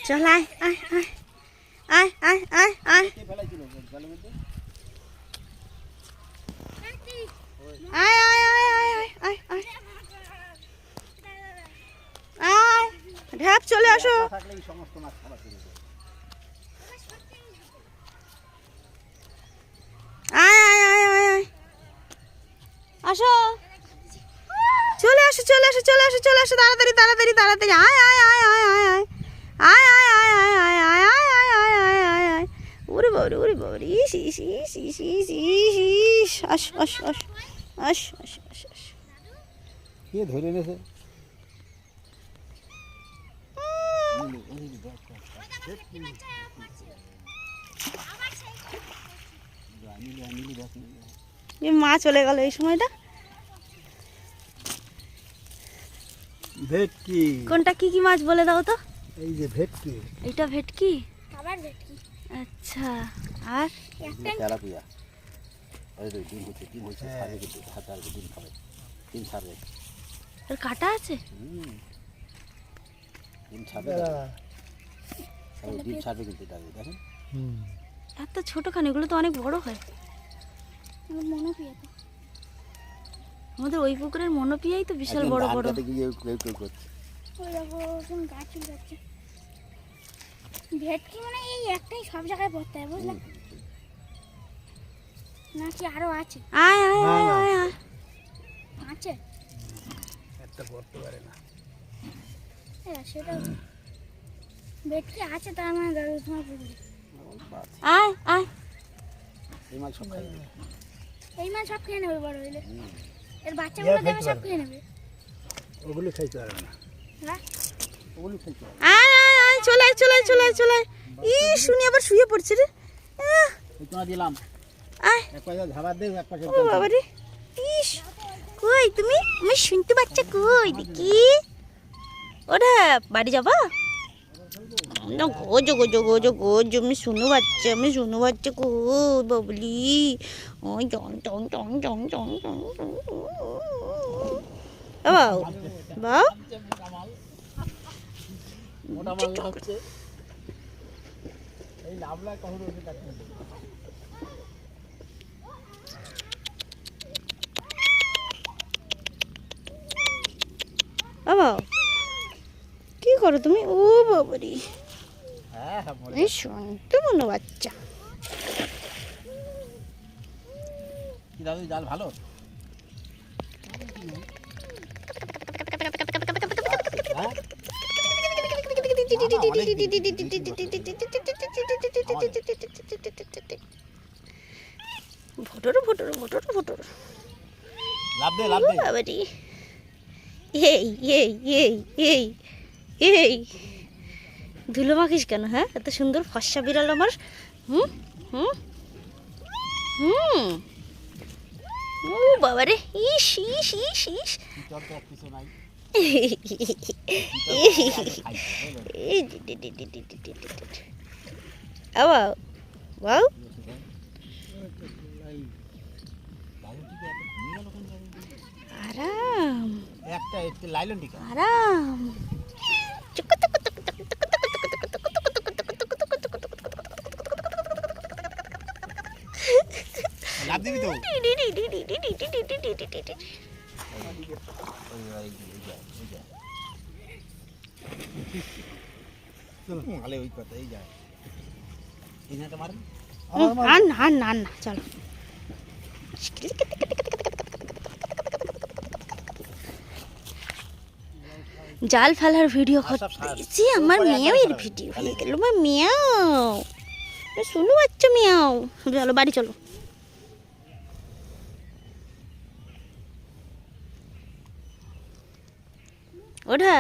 চল আয় আয় আয় আয় আয় আয় আয় ঢ্যাপ চলে আসো। আয় আয় আয় আয় আয় আসো, চলে আসো চলে আসো চলে আসো চলে আসো, তাড়াতাড়ি তাড়াতাড়ি তাড়াতাড়ি আয় আয় আয় আয় আয় আয় আয় আয় আয় আয় আয় আয় আয় আয় আয় আয় আয় ওরে বাবারে ওরে বাবারে ইস ইস ইস ইস ইস ইস ইস আস আস আস আস আস আস আস কে ধরে এনেছে? মা চলে গেল এই সময়টা। ভেটকি। কোনটা কি কি মাছ বলে দাও তো? এই যে ভেটকি। এইটা ভেটকি। আবার ভেটকি। আচ্ছা, আর তেলাপিয়া। ওই তো ডিম হচ্ছে, ডিম হচ্ছে, ছাড়বে কিন্তু হাতে আর ডিম খাবে, ডিম ছাড়বে। এর কাটা আছে? ডিম ছাড়বে, ডিম ছাড়বে কিন্তু এটা দেখেন। এত ছোট খান, এগুলো তো অনেক বড় হয়। মনোপিয়া তো আমাদের ওই পুকুরের মনোপিয়াই তো বিশাল বড় বড়। ভেটকি মানে এই একটাই সব জায়গায় পড়তে হয়, বুঝলে? নাকি আরো আছে? আয় আয় আয় আয় আয় আছে, একটা পড়তে পারে না। হ্যাঁ সেটা ভেটকি আছে, তার মানে দাদু তোমার পুকুরে। আয় আয়। এই মাছ সব খাই, এই মাছ সব খেয়ে নেবে বড় হইলে। এর বাচ্চাগুলো দেবে সব খেয়ে নেবে। ওগুলো খাইতে পারে না। হ্যাঁ ওগুলো খাইতে পারে। আয় আয় আয় চলে আয় চলে আয় চলে আয় চলে আয়। ই শুনি আবার শুয়ে পড়ছে রে। এই তো দিলাম। আয় এক পাশে ধাবার দে, এক পাশে ও বাবা রে। ইস কই তুমি? আমি শুনতে পাচ্ছি কই দেখি। ওরে বাড়ি যাবা? না গোজো গোজো গোজো গোজো, আমি শুনু বাচ্চা, আমি শুনু বাচ্চা কো বাবলি। ওই টং টং টং টং টং টং টং। বাউ বাউ মোটা মাছ হচ্ছে এই লাভলা কখন ওকে কাটতে। বাবা কি করো তুমি? ও বাবারি, হ্যাঁ হ্যাঁ এই শুনতে মনে বাচ্চা। কি দাদু জাল ভালো? ভোটরো ভোটরো ভোটরো ভোটরো। লাভ দে লাভ দে। বাবারি এই এই এই এই এই ধুলো মাখিস কেন? হ্যাঁ এত সুন্দর ফর্সা বিড়াল আমার। হুম হুম হুম ও বাবারে ইস ইস ইস ইস। কিছু নাই। আবাও বাউ আরাম একটা একটু লাইলন টিকা আরাম। লাভ দিবি তো। ভালো ওই কথা এই যায় এই নাটা মারেন। না না না চলো। জাল ফেলার ভিডিও করতেছি, আমার মেয়ের ভিডিও হয়ে গেল। আমার মেয়াও শুনু বাচ্চা মেয়াও। চলো বাড়ি চলো। ওঠা